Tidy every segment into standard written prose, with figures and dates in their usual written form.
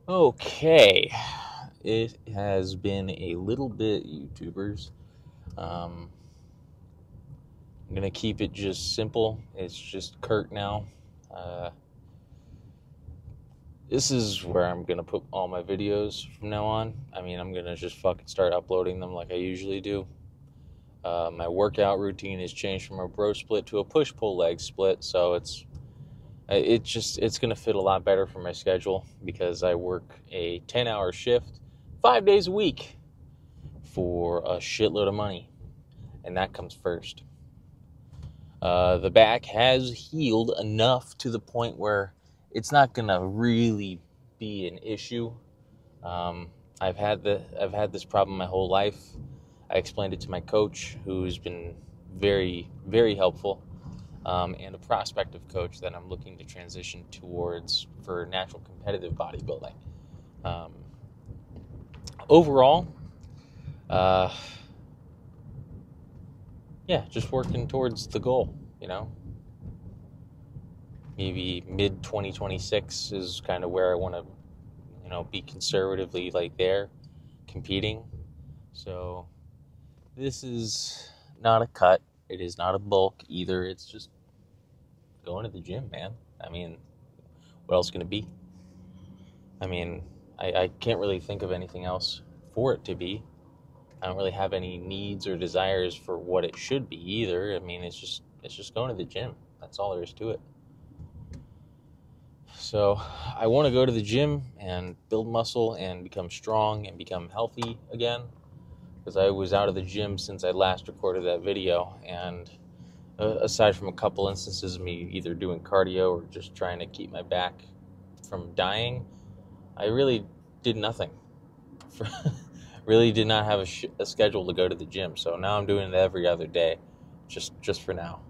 Okay, it has been a little bit, YouTubers. I'm gonna keep it just simple. It's just Kurt now. This is where I'm gonna put all my videos from now on. I mean, I'm gonna just fucking start uploading them like I usually do. My workout routine has changed from a bro split to a push-pull leg split, so it's gonna fit a lot better for my schedule because I work a 10-hour shift 5 days a week for a shitload of money, and that comes first. The back has healed enough to the point where it's not gonna really be an issue. I've had this problem my whole life. I explained it to my coach, who's been very, very helpful, and a prospective coach that I'm looking to transition towards for natural competitive bodybuilding. Overall, just working towards the goal, Maybe mid-2026 is kind of where I want to, be conservatively there, competing. So this is not a cut. It is not a bulk either. It's just going to the gym, man. I mean, what else can it be? I mean, I can't really think of anything else for it to be. I don't really have any needs or desires for what it should be either. I mean, it's just going to the gym. That's all there is to it. So I want to go to the gym and build muscle and become strong and become healthy again, because I was out of the gym since I last recorded that video, and aside from a couple instances of me either doing cardio or just trying to keep my back from dying, I really did nothing. Really did not have a schedule to go to the gym, so now I'm doing it every other day, just for now.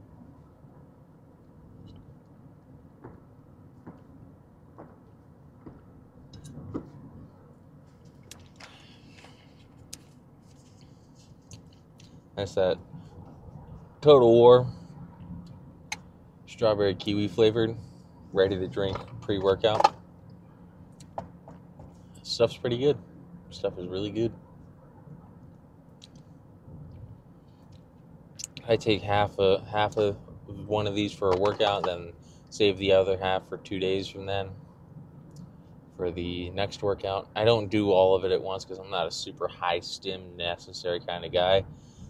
That's that Total War strawberry kiwi flavored, ready to drink pre-workout. Stuff's pretty good. Stuff is really good. I take half of one of these for a workout, then save the other half for 2 days from then for the next workout. I don't do all of it at once because I'm not a super high stim necessary kind of guy.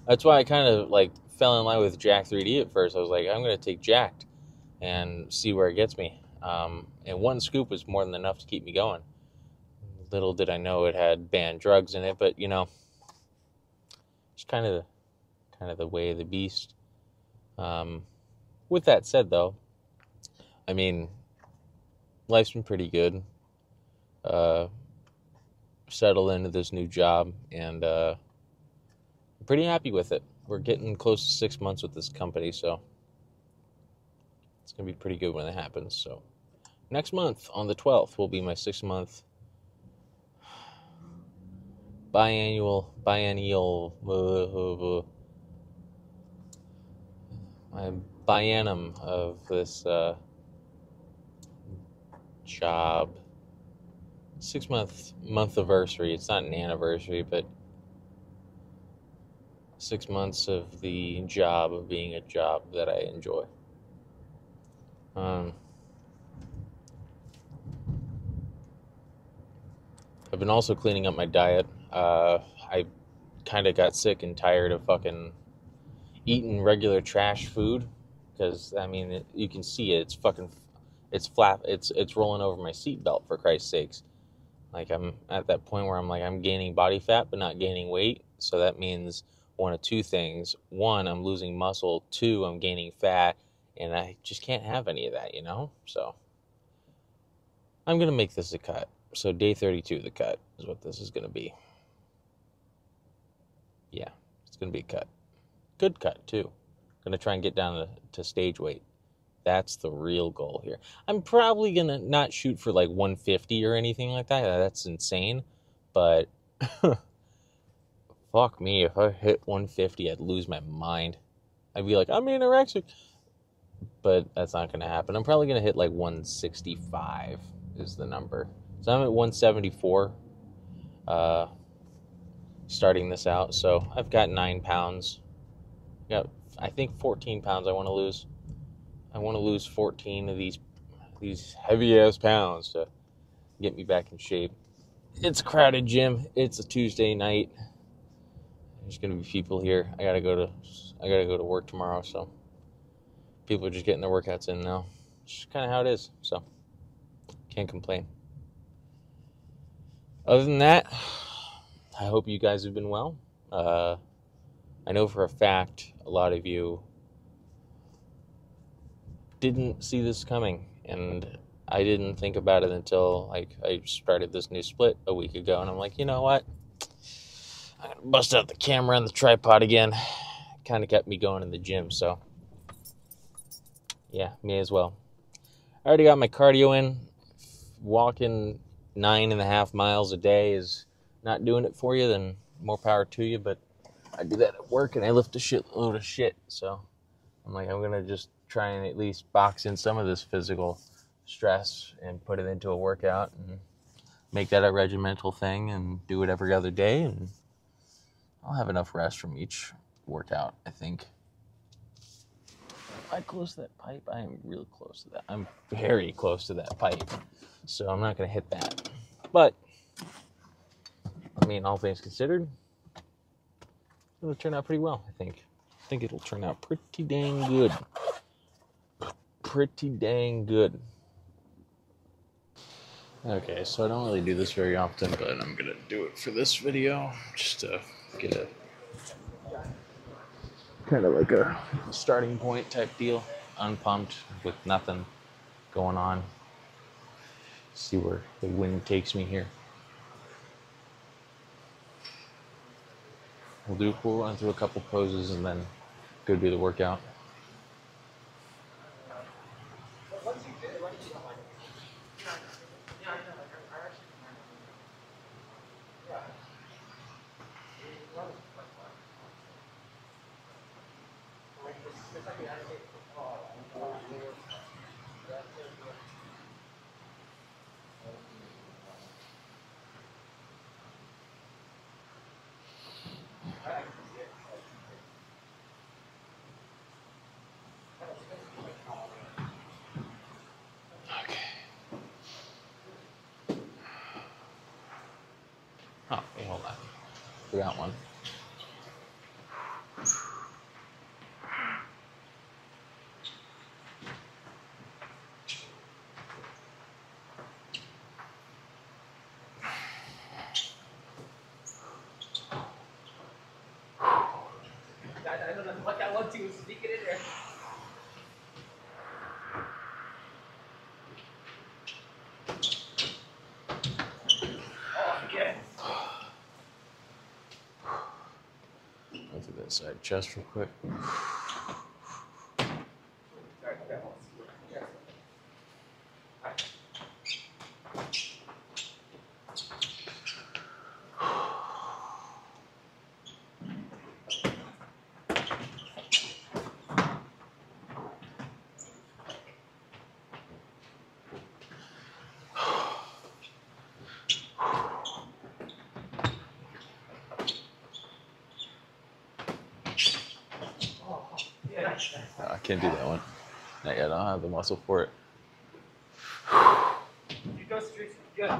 That's why I kind of fell in line with Jack 3D at first. I was like, I'm going to take Jacked and see where it gets me. And one scoop was more than enough to keep me going. Little did I know it had banned drugs in it, but it's kind of the way of the beast. With that said, though, I mean, life's been pretty good. Settled into this new job, and I'm pretty happy with it. We're getting close to 6 months with this company, so it's going to be pretty good when it happens. So next month, on the 12th, will be my 6-month biennial my biennium of this job. 6-month anniversary. It's not an anniversary, but 6 months of the job of being a job that I enjoy. I've been also cleaning up my diet. I kind of got sick and tired of fucking eating regular trash food, because I mean, you can see it. It's flat. It's rolling over my seatbelt, for Christ's sakes. I'm at that point where I'm gaining body fat but not gaining weight. So that means one of two things: one, I'm losing muscle; two, I'm gaining fat And I just can't have any of that, you know? So I'm going to make this a cut. So day 32, the cut is what this is going to be. Yeah, it's going to be a cut. Good cut, too. Going to try and get down to stage weight. That's the real goal here. I'm probably going to not shoot for like 150 or anything like that. That's insane. But fuck me, if I hit 150, I'd lose my mind. I'd be like, I'm anorexic. But that's not going to happen. I'm probably going to hit like 165 is the number. So I'm at 174 starting this out. So I've got 9 pounds. Got, I think 14 pounds I want to lose. I want to lose 14 of these heavy ass pounds to get me back in shape. It's a crowded gym. It's a Tuesday night. There's gonna be people here. I gotta go to work tomorrow, so people are just getting their workouts in now. It's just kind of how it is. So can't complain. Other than that, I hope you guys have been well. I know for a fact a lot of you didn't see this coming, and I didn't think about it until like I started this new split a week ago, and I'm like, you know what? I'm gonna bust out the camera and the tripod again. Kind of kept me going in the gym, so yeah, me as well. I already got my cardio in. Walking 9.5 miles a day is not doing it for you, then more power to you, but I do that at work and I lift a shitload of shit, so I'm like, I'm gonna just try and at least box in some of this physical stress and put it into a workout and make that a regimental thing and do it every other day, and I'll have enough rest from each workout, I think. Am I close to that pipe? I am real close to that. I'm very close to that pipe, so I'm not going to hit that. But, I mean, all things considered, it'll turn out pretty well, I think. I think it'll turn out pretty dang good. Pretty dang good. Okay, so I don't really do this very often, but I'm going to do it for this video, just to get a kind of like a starting point type deal. Unpumped with nothing going on. See where the wind takes me here. We'll run through a couple poses and then go do the workout. Okay. Oh, wait, hold on. Forgot one. I don't know what that one too was sneaking in there. Oh, yeah. Go through that side chest real quick. I can't do that one. Not yet. I don't have the muscle for it. You go straight. Good.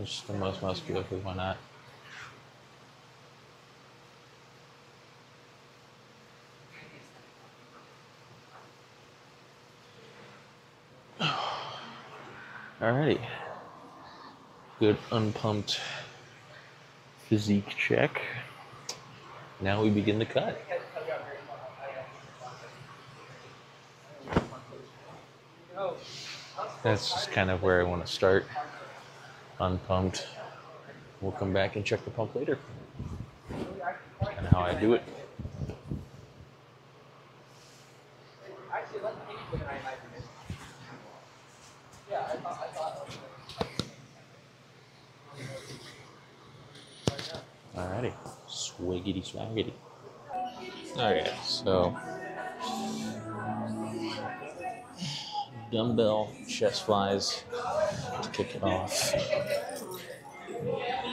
It's the most muscular, because why not? Alrighty. Good unpumped physique check. Now we begin the cut. That's just kind of where I want to start. Unpumped. We'll come back and check the pump later. Kind of how I do it. Alrighty. Swiggity swaggity. Okay, so dumbbell chest flies to kick it off.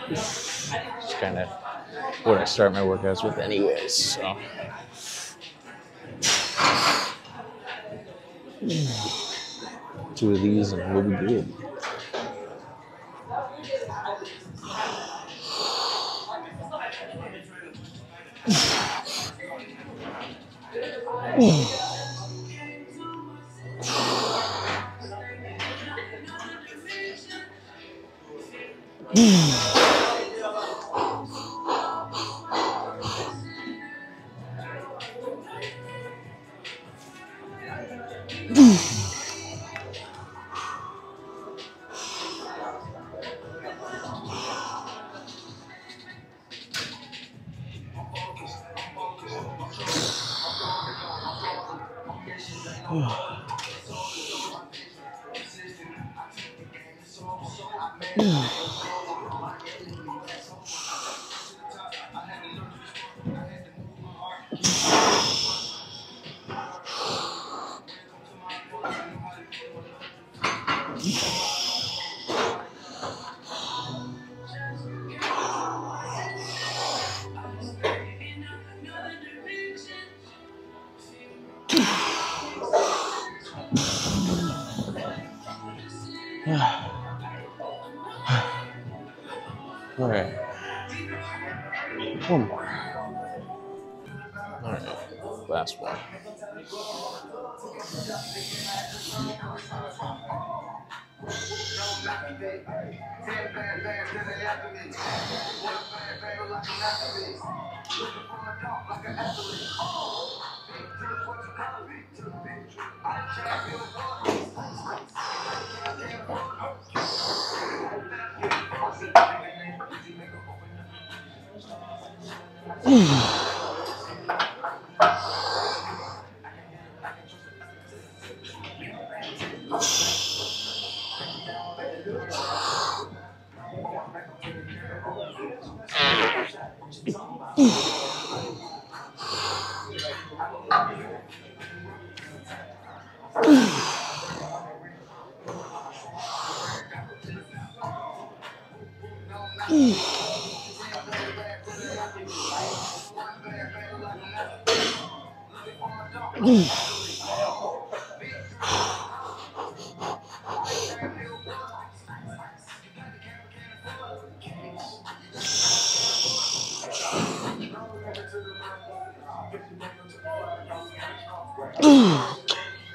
It's kind of what I start my workouts with anyways, so. Two of these and we'll be good. All right. One more. All right. Last one.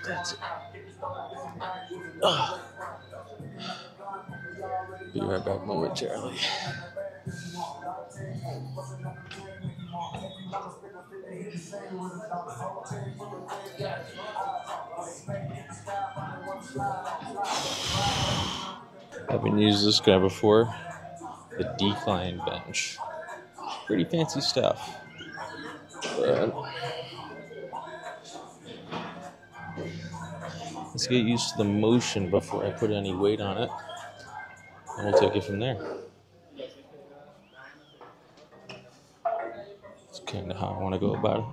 That's it. Be right back momentarily. I've been using this guy before, the decline bench. Pretty fancy stuff. But let's get used to the motion before I put any weight on it, and we'll take it from there. That's kind of how I want to go about it.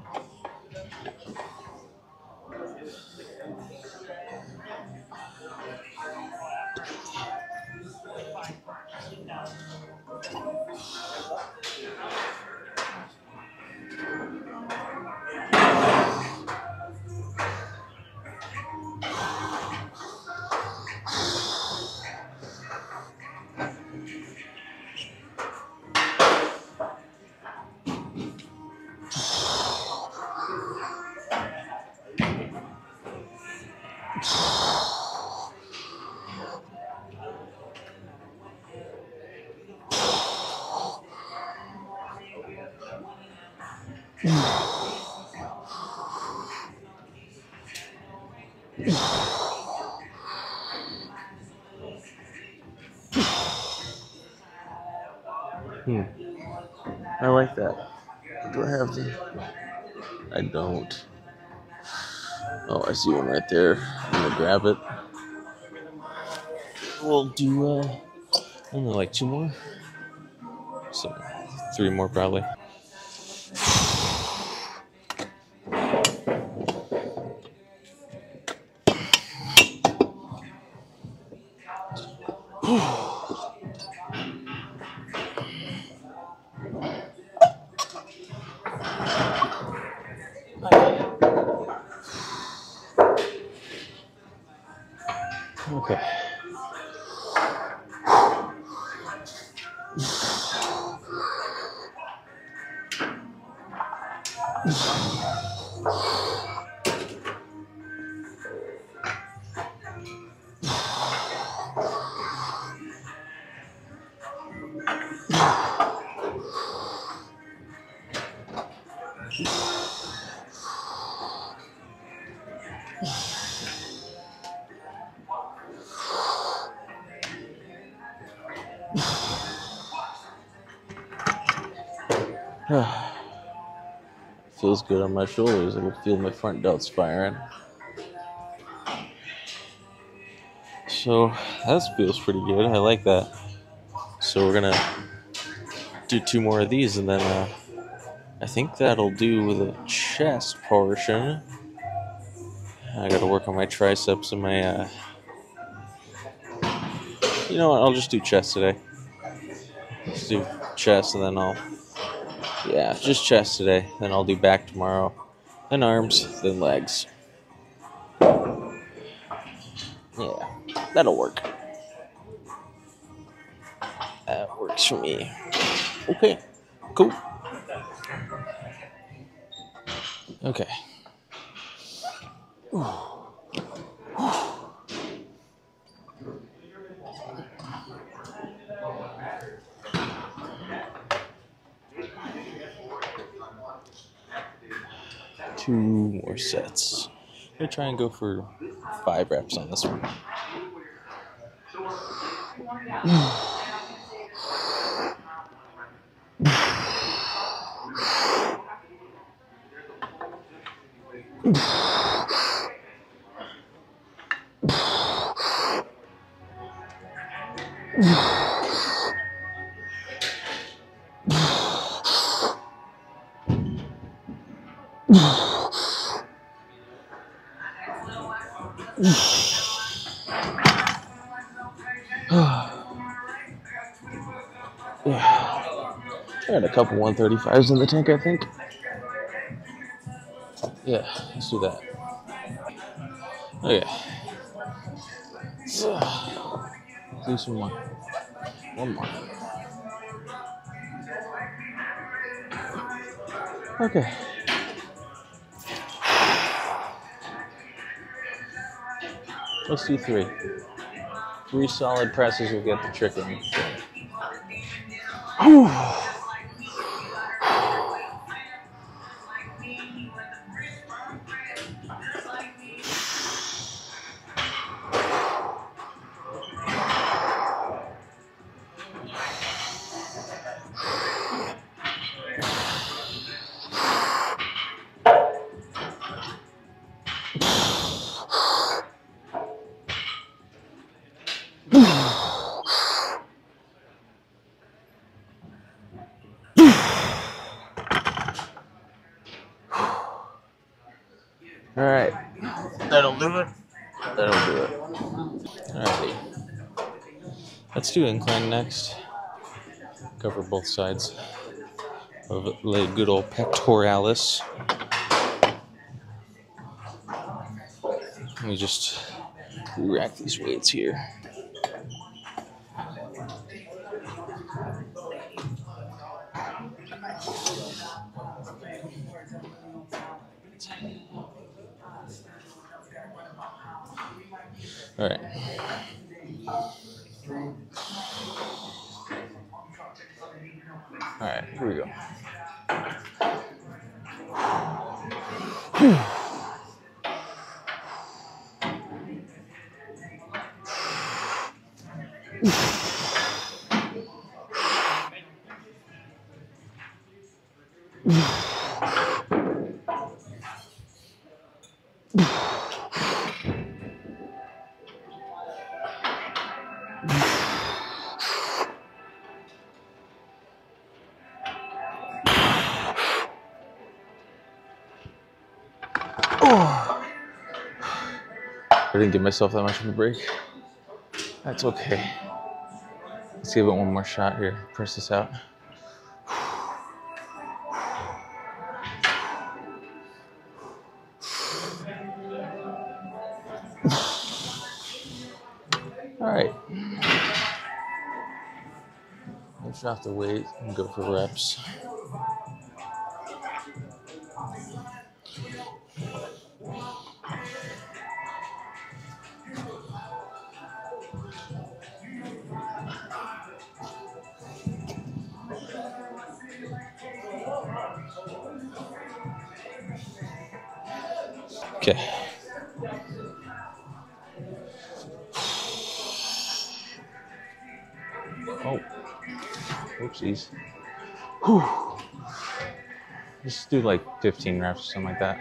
I like that. Do I have the... I don't. Oh, I see one right there. I'm gonna grab it. We'll do only like 2 more. So 3 more probably. Okay. Feels good on my shoulders. I can feel my front delts firing. So that feels pretty good. I like that. So we're gonna do 2 more of these, and then I think that'll do the chest portion. I gotta work on my triceps and my. You know what? I'll just do chest today. Just do chest, and then just chest today. Then I'll do back tomorrow, then arms, then legs. Yeah, that'll work. That works for me. Okay, cool. Okay. 2 more sets. I'm gonna try and go for 5 reps on this one. I got a couple 135s in the tank, I think. Yeah, let's do that. Okay. So, do some more. 1 more. Okay. Let's do 3. 3 solid presses will get the trick in. Alright. That'll do it. That'll do it. Alrighty. Let's do incline next. Cover both sides of the good old pectoralis. Let me just rack these weights here. All right. All right, here we go. Oh, I didn't give myself that much of a break. That's okay. Let's give it one more shot here. Press this out. All right. Let's off the weight and go for reps. Okay. Oh, oopsies. Whew. Just do like 15 reps or something like that.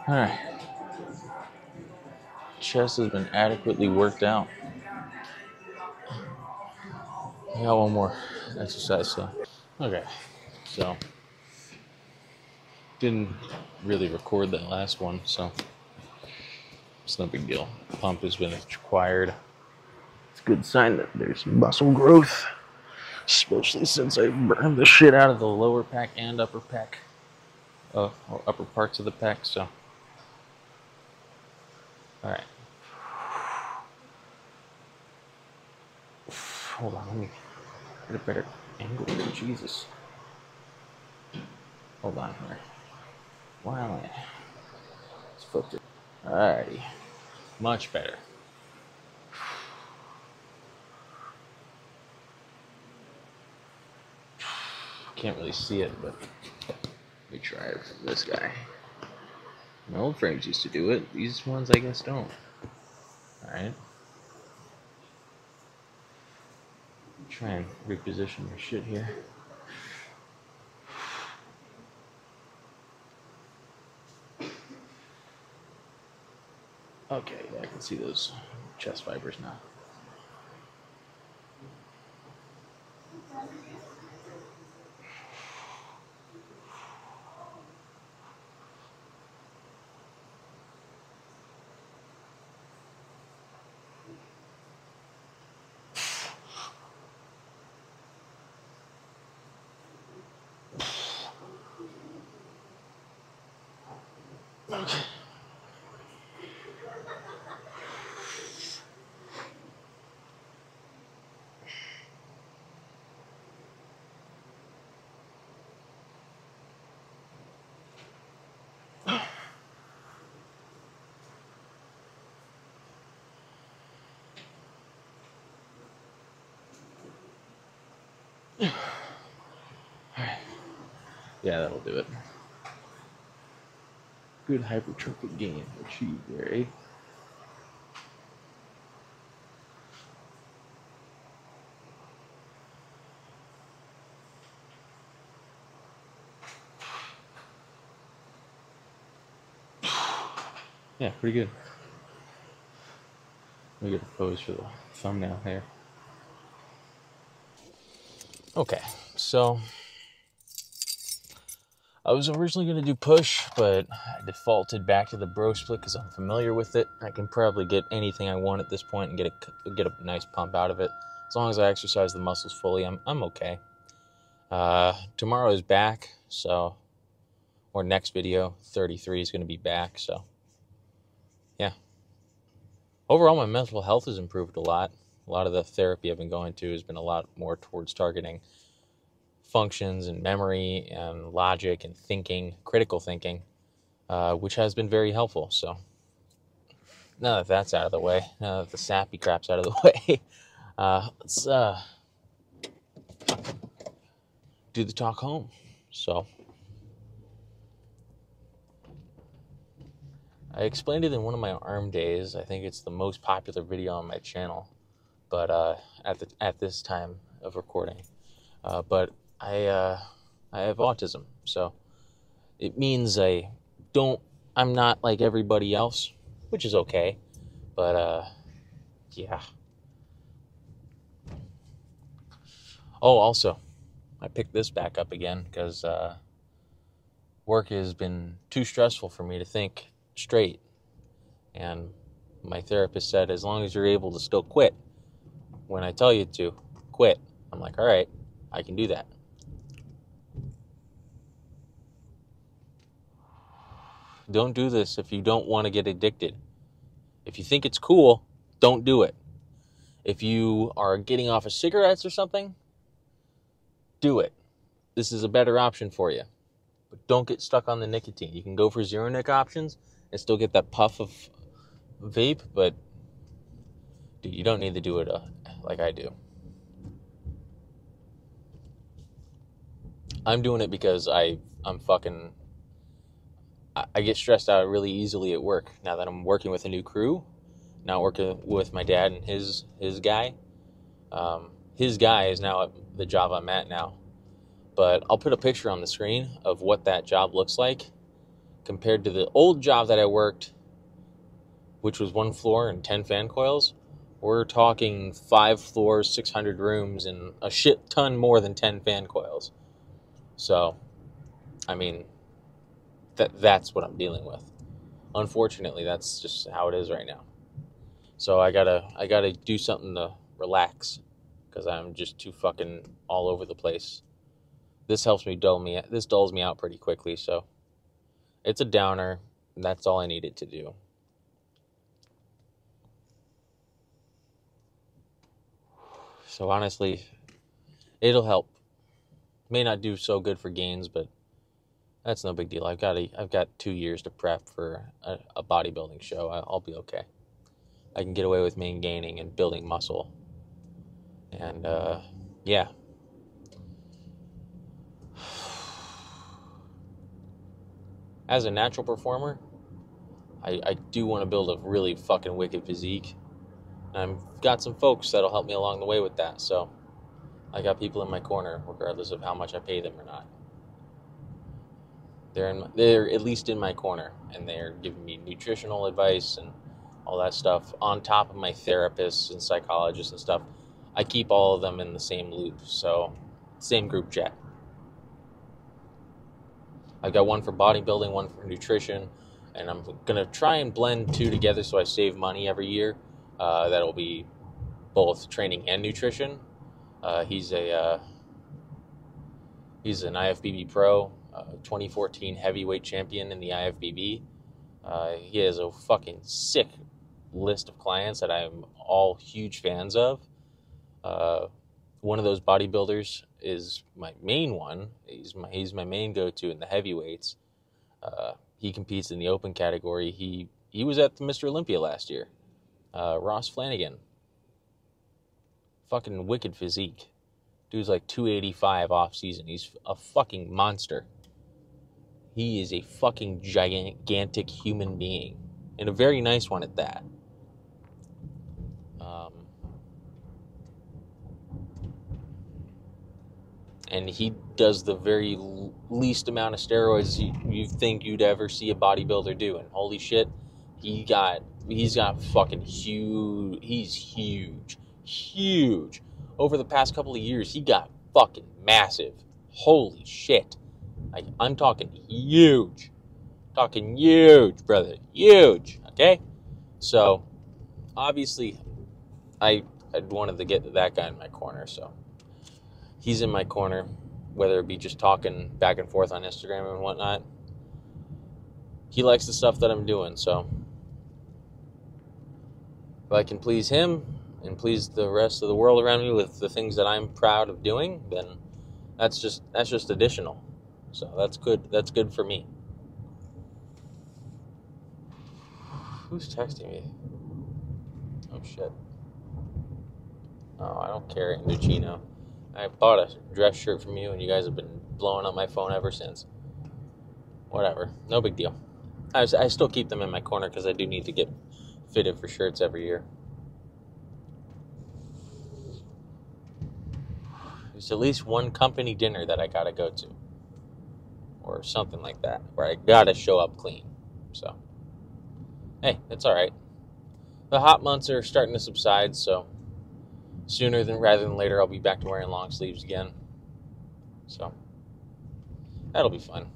All right. Chest has been adequately worked out. I got one more exercise, so. Okay, so. Didn't really record that last one, so. It's no big deal. Pump has been acquired. It's a good sign that there's muscle growth, especially since I burned the shit out of the lower pec and upper pec, or upper parts of the pec, so. All right. Hold on, let me get a better angle here. Jesus. Hold on here. Why am I? It's flipped it. Alrighty. Much better. Can't really see it, but let me try it from this guy. My old frames used to do it. These ones, I guess, don't. Alright. Try and reposition my shit here. Okay, yeah, I can see those chest fibers now. Okay. Alright. Yeah, that'll do it. Good hypertrophic gain achieved there, eh? Yeah, pretty good. Let me get a pose for the thumbnail here. Okay, so I was originally going to do push, but I defaulted back to the bro split because I'm familiar with it. I can probably get anything I want at this point and get a nice pump out of it. As long as I exercise the muscles fully, I'm okay. Tomorrow is back, so, or next video, 33 is going to be back, so, yeah. Overall, my mental health has improved a lot. A lot of the therapy I've been going to has been a lot more towards targeting functions and memory and logic and thinking, critical thinking, which has been very helpful. So now that that's out of the way, now that the sappy crap's out of the way, let's do the talk home. So I explained it in one of my arm days. I think it's the most popular video on my channel, but at this time of recording, but I have autism, so it means I'm not like everybody else, which is okay, but yeah. Oh, also, I picked this back up again because work has been too stressful for me to think straight, and my therapist said as long as you're able to still quit when I tell you to quit, I'm like, all right, I can do that. Don't do this if you don't want to get addicted. If you think it's cool, don't do it. If you are getting off of cigarettes or something, do it. This is a better option for you. But don't get stuck on the nicotine. You can go for zero nic options and still get that puff of vape, but dude, you don't need to do it like I do. I'm doing it because I get stressed out really easily at work now that I'm working with a new crew. Now working with my dad and his guy. His guy is now at the job I'm at now. But I'll put a picture on the screen of what that job looks like compared to the old job that I worked, which was 1 floor and 10 fan coils. We're talking 5 floors, 600 rooms, and a shit ton more than 10 fan coils. So, I mean, that's what I'm dealing with. Unfortunately, that's just how it is right now. So I gotta do something to relax because I'm just too fucking all over the place. This dulls me out pretty quickly, so it's a downer, and that's all I needed to do. So honestly, it'll help. May not do so good for gains, but that's no big deal. I've got 2 years to prep for a bodybuilding show. I'll be okay. I can get away with gaining and building muscle. And yeah. As a natural performer, I do want to build a really fucking wicked physique. And I've got some folks that'll help me along the way with that. So I got people in my corner, regardless of how much I pay them or not. They're at least in my corner, and they're giving me nutritional advice and all that stuff on top of my therapists and psychologists and stuff. I keep all of them in the same loop, so same group chat. I've got one for bodybuilding, one for nutrition, and I'm going to try and blend 2 together so I save money every year. That'll be both training and nutrition. He's an IFBB pro, 2014 heavyweight champion in the IFBB. He has a fucking sick list of clients that I'm all huge fans of. One of those bodybuilders is my main one. He's my main go-to in the heavyweights. He competes in the open category. He was at the Mr. Olympia last year. Ross Flanagan. Fucking wicked physique. Dude's like 285 off season. He's a fucking monster. He is a fucking gigantic human being. And a very nice one at that. And he does the very least amount of steroids you think you'd ever see a bodybuilder do. And holy shit, He's got fucking huge. He's huge. Over the past couple of years, he got fucking massive. Holy shit! Like, I'm talking huge. Talking huge, brother. Huge. Okay. So obviously, I wanted to get that guy in my corner. So he's in my corner, whether it be just talking back and forth on Instagram and whatnot. He likes the stuff that I'm doing, so if I can please him and please the rest of the world around me with the things that I'm proud of doing, then that's just additional. So that's good. That's good for me. Who's texting me? Oh shit. Oh, I don't care, Indochino. I bought a dress shirt from you, and you guys have been blowing up my phone ever since. Whatever. No big deal. I still keep them in my corner because I do need to get fitted for shirts every year. There's at least one company dinner that I gotta go to. Or something like that. Where I gotta show up clean. So, hey, it's alright. The hot months are starting to subside, so rather than later, I'll be back to wearing long sleeves again. So, that'll be fun.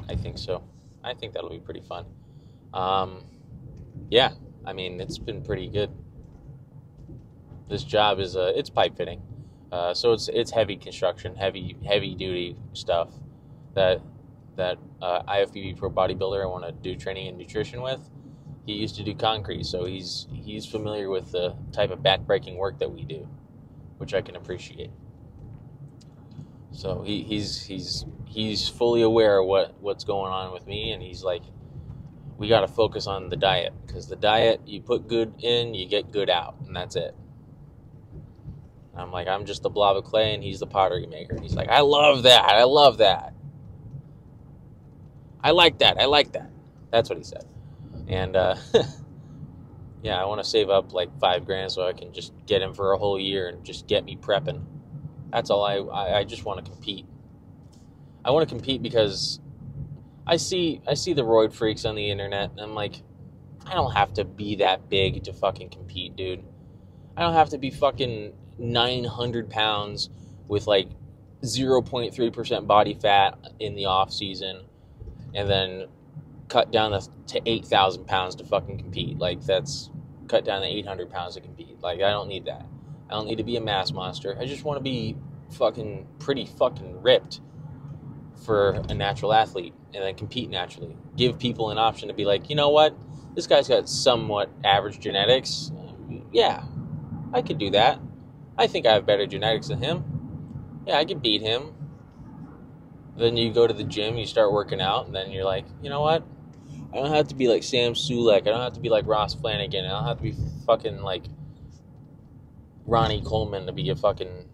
I think so. I think that'll be pretty fun. Yeah, I mean, it's been pretty good. This job is it's pipe fitting, so it's heavy construction, heavy duty stuff that IFBB Pro Bodybuilder I want to do training and nutrition with. He used to do concrete, so he's familiar with the type of back-breaking work that we do, which I can appreciate. So he's fully aware of what's going on with me, and he's like, we got to focus on the diet, because the diet, you put good in, you get good out, and that's it. And I'm like, I'm just the blob of clay, and he's the pottery maker. And he's like, I love that. I like that. That's what he said. And yeah, I want to save up like $5,000 so I can just get him for a whole year and just get me prepping. That's all. I just want to compete. I want to compete because I see the roid freaks on the internet, and I'm like, I don't have to be that big to fucking compete, dude. I don't have to be fucking 900 pounds with like 0.3% body fat in the off season, and then cut down to 8,000 pounds to fucking compete. Like, that's cut down to 800 pounds to compete. Like, I don't need that. I don't need to be a mass monster. I just want to be fucking pretty fucking ripped for a natural athlete, and then compete naturally. Give people an option to be like, you know what? This guy's got somewhat average genetics. Yeah, I could do that. I think I have better genetics than him. Yeah, I could beat him. Then you go to the gym, you start working out, and then you're like, you know what? I don't have to be like Sam Sulek. I don't have to be like Ross Flanagan. I don't have to be fucking like Ronnie Coleman to be a fucking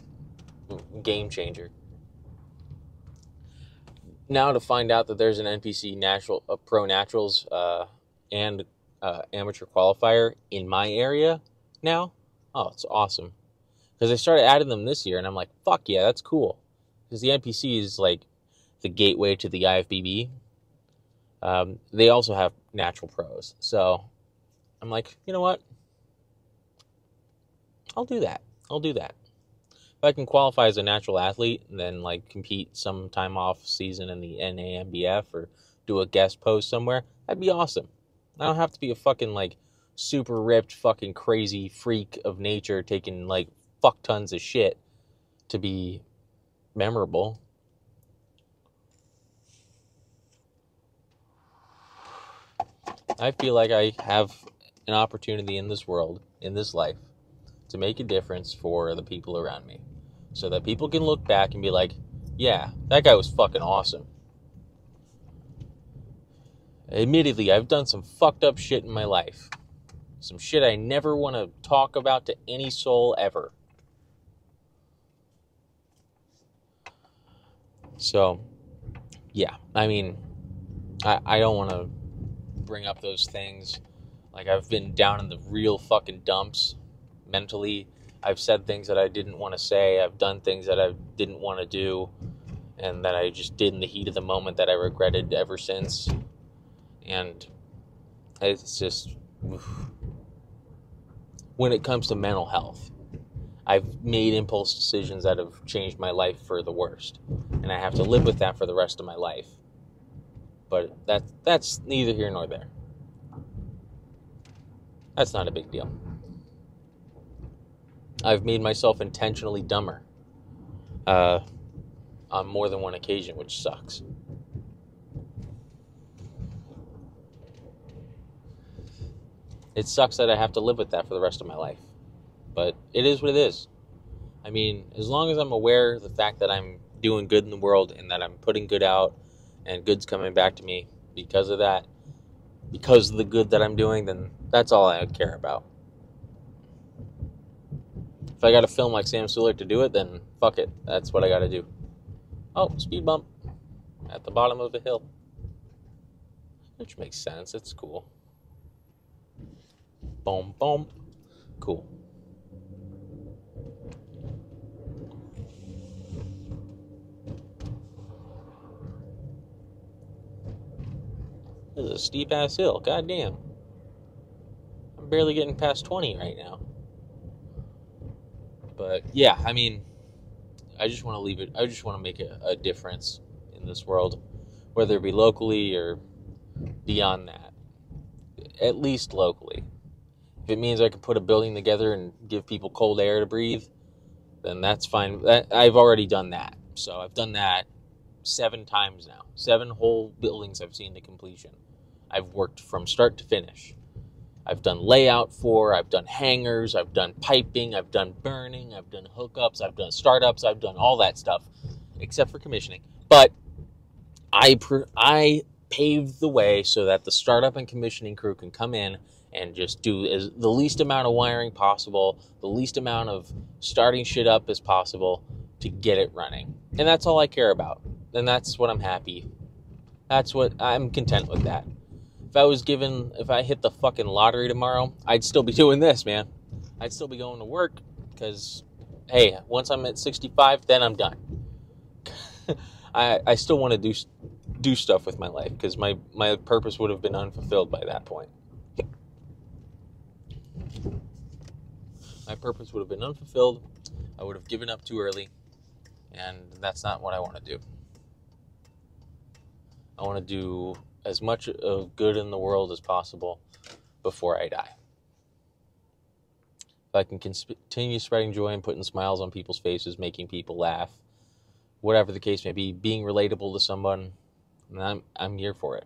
game changer. Now to find out that there's an NPC Pro Naturals and amateur qualifier in my area now, oh, it's awesome. Because I started adding them this year, and I'm like, fuck yeah, that's cool. Because the NPC is like the gateway to the IFBB. They also have natural pros. So I'm like, you know what? I'll do that. If I can qualify as a natural athlete and then like compete some time off season in the NAMBF or do a guest post somewhere, that'd be awesome. I don't have to be a fucking like super ripped fucking crazy freak of nature taking like fuck tons of shit to be memorable. I feel like I have an opportunity in this world, in this life, to make a difference for the people around me. So that people can look back and be like, yeah, that guy was fucking awesome. Admittedly, I've done some fucked up shit in my life. Some shit I never want to talk about to any soul ever. So, yeah, I mean, I don't want to bring up those things. Like, I've been down in the real fucking dumps mentally. I've said things that I didn't want to say. I've done things that I didn't want to do and that I just did in the heat of the moment that I regretted ever since. And It's just, when it comes to mental health, I've made impulse decisions that have changed my life for the worst, and I have to live with that for the rest of my life. But that's neither here nor there. That's not a big deal. I've made myself intentionally dumber on more than one occasion, which sucks. It sucks that I have to live with that for the rest of my life. But it is what it is. I mean, as long as I'm aware of the fact that I'm doing good in the world and that I'm putting good out and good's coming back to me because of that, because of the good that I'm doing, then that's all I care about. If I gotta film like Sam Sulek to do it, then fuck it. That's what I gotta do. Oh, speed bump at the bottom of a hill. Which makes sense. It's cool. Boom, boom. Cool. This is a steep ass hill. God damn. I'm barely getting past 20 right now. But yeah, I mean, I just want to leave it. I just want to make a difference in this world, whether it be locally or beyond that. At least locally. If it means I can put a building together and give people cold air to breathe, then that's fine. I've already done that. So I've done that 7 times now. 7 whole buildings I've seen to completion. I've worked from start to finish. I've done layout for, I've done hangars, I've done piping, I've done burning, I've done hookups, I've done startups, I've done all that stuff, except for commissioning. But I paved the way so that the startup and commissioning crew can come in and just do the least amount of wiring possible, the least amount of starting shit up as possible to get it running. And that's all I care about. And that's what I'm happy. That's what I'm content with that. If I hit the fucking lottery tomorrow, I'd still be doing this, man. I'd still be going to work because, hey, once I'm at 65, then I'm done. I still want to do stuff with my life because my purpose would have been unfulfilled by that point. My purpose would have been unfulfilled. I would have given up too early, and that's not what I want to do. I want to do as much of good in the world as possible before I die. If I can continue spreading joy and putting smiles on people's faces, making people laugh, whatever the case may be, being relatable to someone, I'm here for it.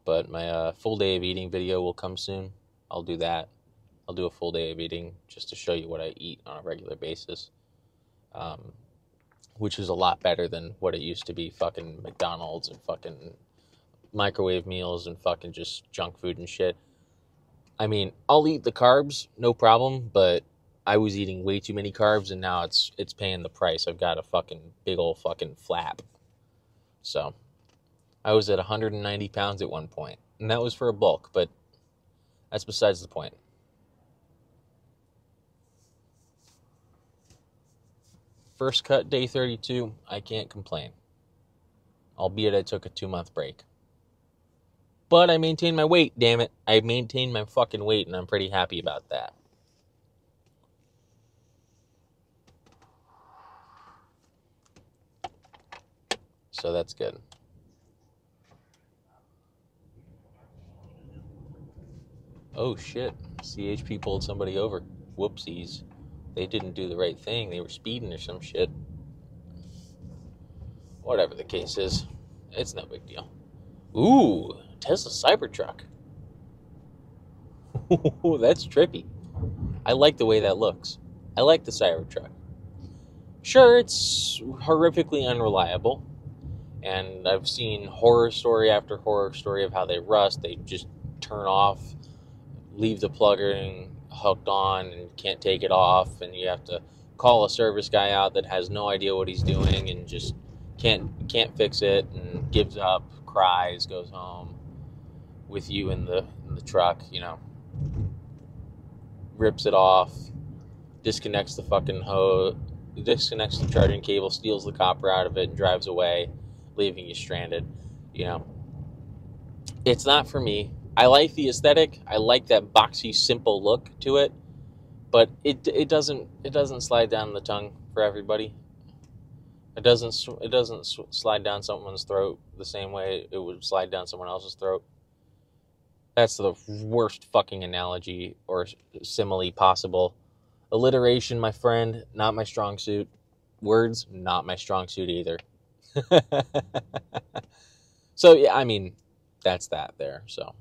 But my full day of eating video will come soon. I'll do that. I'll do a full day of eating just to show you what I eat on a regular basis. Which is a lot better than what it used to be, fucking McDonald's and fucking microwave meals and fucking just junk food and shit. I mean, I'll eat the carbs, no problem, but I was eating way too many carbs and now it's paying the price. I've got a fucking big old fucking flap. So, I was at 190 pounds at one point, and that was for a bulk, but that's besides the point. First cut, day 32, I can't complain. Albeit I took a 2-month break. But I maintained my weight, damn it. I maintained my fucking weight, and I'm pretty happy about that. So that's good. Oh shit, CHP pulled somebody over. Whoopsies. They didn't do the right thing. They were speeding or some shit. Whatever the case is, it's no big deal. Ooh, Tesla Cybertruck. Ooh, that's trippy. I like the way that looks. I like the Cybertruck. Sure, it's horrifically unreliable. And I've seen horror story after horror story of how they rust. They just turn off, leave the plug-in hooked on and can't take it off, and you have to call a service guy out that has no idea what he's doing and just can't fix it and gives up, cries, goes home with you in the truck, you know, rips it off, disconnects the fucking hose, disconnects the charging cable, steals the copper out of it, and drives away, leaving you stranded. You know, it's not for me. I like the aesthetic. I like that boxy, simple look to it, but it doesn't slide down the tongue for everybody. It doesn't slide down someone's throat the same way it would slide down someone else's throat. That's the worst fucking analogy or simile possible. Alliteration, my friend, not my strong suit. Words, not my strong suit either. So, yeah, I mean, that's that there, so.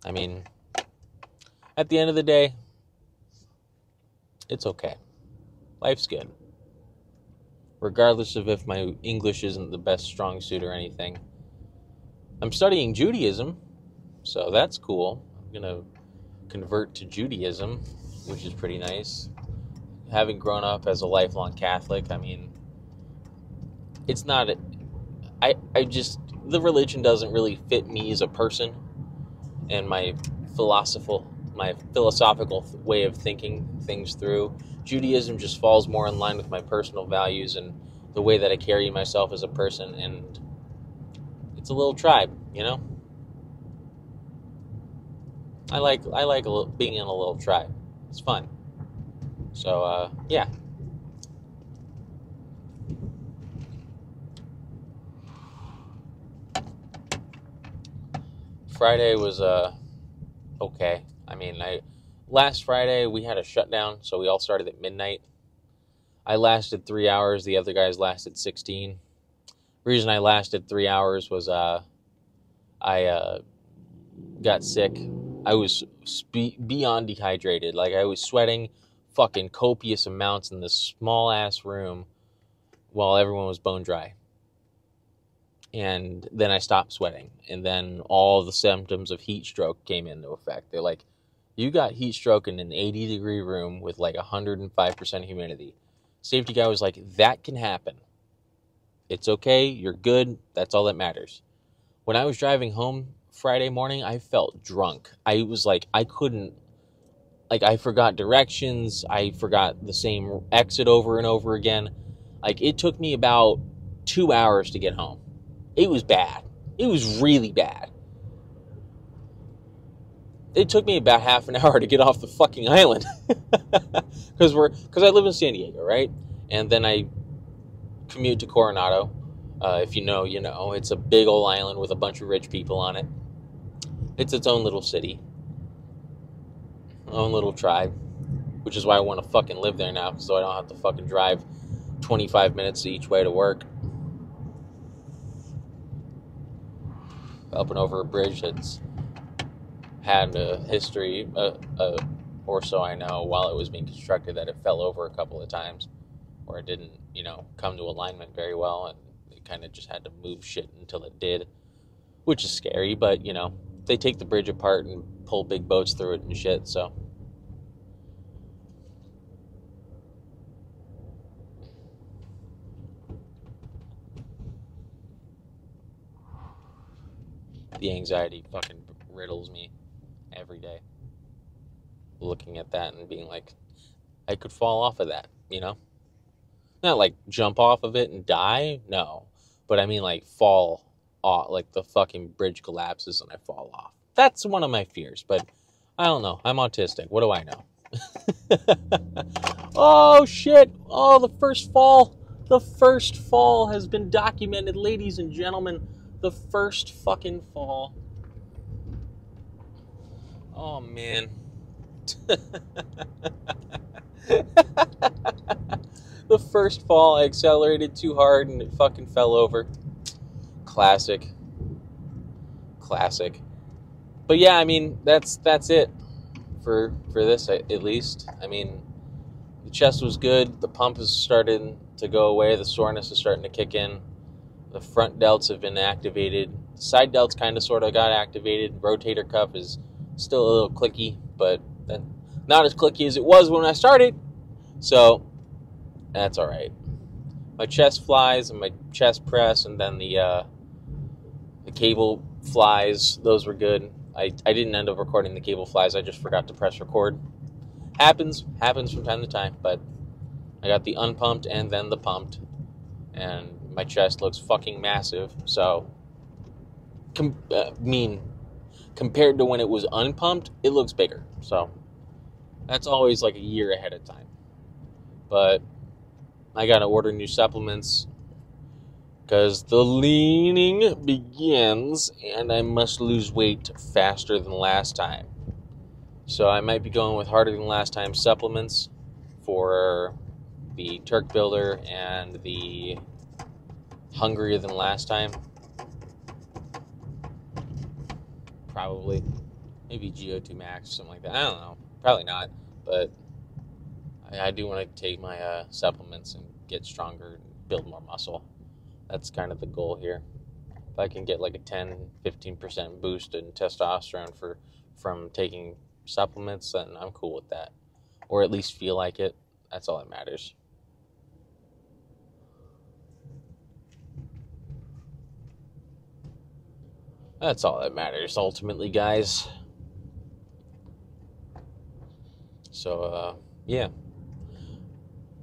I mean, at the end of the day, it's okay. Life's good. Regardless of if my English isn't the best strong suit or anything. I'm studying Judaism, so that's cool. I'm going to convert to Judaism, which is pretty nice. Having grown up as a lifelong Catholic, I mean, it's not... the religion doesn't really fit me as a person and my philosophical way of thinking things through. Judaism just falls more in line with my personal values and the way that I carry myself as a person, and it's a little tribe, you know? I like being in a little tribe. It's fun. So, yeah. Friday was, okay. I mean, last Friday we had a shutdown, so we all started at midnight. I lasted 3 hours. The other guys lasted 16. The reason I lasted 3 hours was, I got sick. I was beyond dehydrated. Like, I was sweating fucking copious amounts in this small-ass room while everyone was bone dry. And then I stopped sweating. And then all the symptoms of heat stroke came into effect. They're like, you got heat stroke in an 80-degree room with like 105% humidity. Safety guy was like, that can happen. It's okay. You're good. That's all that matters. When I was driving home Friday morning, I felt drunk. I was like, I couldn't, like, I forgot directions. I forgot the same exit over and over again. Like, it took me about 2 hours to get home. It was bad. It was really bad. It took me about half an hour to get off the fucking island. Because I live in San Diego, right? And then I commute to Coronado. If you know, you know. It's a big old island with a bunch of rich people on it. It's its own little city. Own little tribe. Which is why I want to fucking live there now, so I don't have to fucking drive 25 minutes each way to work. Up and over a bridge that's had a history, or so I know, while it was being constructed, that it fell over a couple of times, or it didn't, you know, come to alignment very well, and it kind of just had to move shit until it did, which is scary, but, you know, they take the bridge apart and pull big boats through it and shit, so. The anxiety fucking riddles me every day. Looking at that and being like, I could fall off of that, you know? Not like jump off of it and die, no. But I mean like fall off, like the fucking bridge collapses and I fall off. That's one of my fears, but I don't know. I'm autistic. What do I know? Oh, shit. Oh, the first fall. The first fall has been documented, ladies and gentlemen. The first fucking fall. Oh, man. The first fall, I accelerated too hard and it fucking fell over. Classic. But yeah, I mean, that's it for this, at least. I mean, the chest was good. The pump is starting to go away. The soreness is starting to kick in. The front delts have been activated. The side delts kind of sort of got activated. Rotator cuff is still a little clicky, but not as clicky as it was when I started. So that's all right. My chest flies and my chest press, and then the cable flies, those were good. I didn't end up recording the cable flies. I just forgot to press record. Happens from time to time, but I got the unpumped and then the pumped, and my chest looks fucking massive. So, compared to when it was unpumped, it looks bigger. So, that's always like a year ahead of time. But I gotta order new supplements because the leaning begins, and I must lose weight faster than last time. So I might be going with harder than last time supplements for the Turk Builder and the hungrier than last time. Probably. Maybe GO2 Max, something like that. I don't know. Probably not. But I do want to take my supplements and get stronger and build more muscle. That's kind of the goal here. If I can get like a 10-15% boost in testosterone from taking supplements, then I'm cool with that. Or at least feel like it. That's all that matters. That's all that matters, ultimately, guys. So, yeah.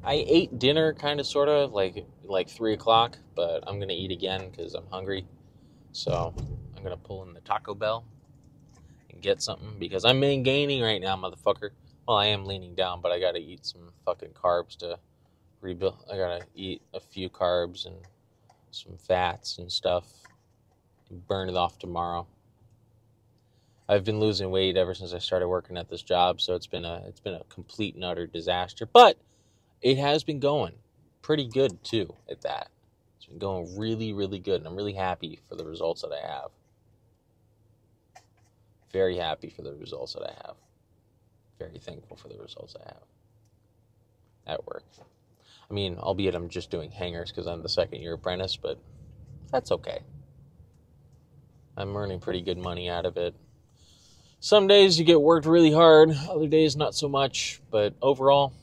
I ate dinner kind of, sort of, like 3 o'clock, but I'm going to eat again because I'm hungry. So, I'm going to pull in the Taco Bell and get something because I'm gaining right now, motherfucker. Well, I am leaning down, but I got to eat some fucking carbs to rebuild. I got to eat a few carbs and some fats and stuff. Burn it off tomorrow. I've been losing weight ever since I started working at this job, so it's been a complete and utter disaster. But it has been going pretty good too at that. It's been going really, really good, and I'm really happy for the results that I have. Very happy for the results that I have. Very thankful for the results I have at work. I mean, albeit I'm just doing hangers because I'm the second-year apprentice, but that's okay. I'm earning pretty good money out of it. Some days you get worked really hard, other days not so much, but overall,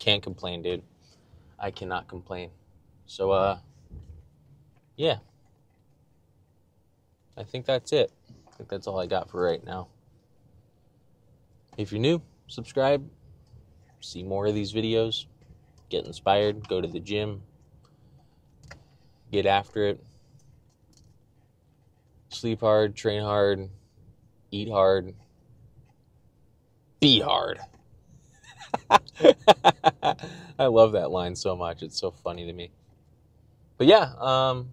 can't complain, dude. I cannot complain. So, yeah. I think that's it. I think that's all I got for right now. If you're new, subscribe. See more of these videos. Get inspired. Go to the gym. Get after it. Sleep hard, train hard, eat hard, be hard. I love that line so much. It's so funny to me. But yeah, oh,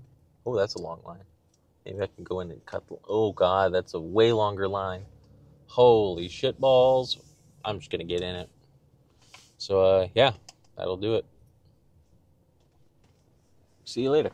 that's a long line. Maybe I can go in and cut oh God, that's a way longer line. Holy shit balls. I'm just going to get in it. So, yeah, that'll do it. See you later.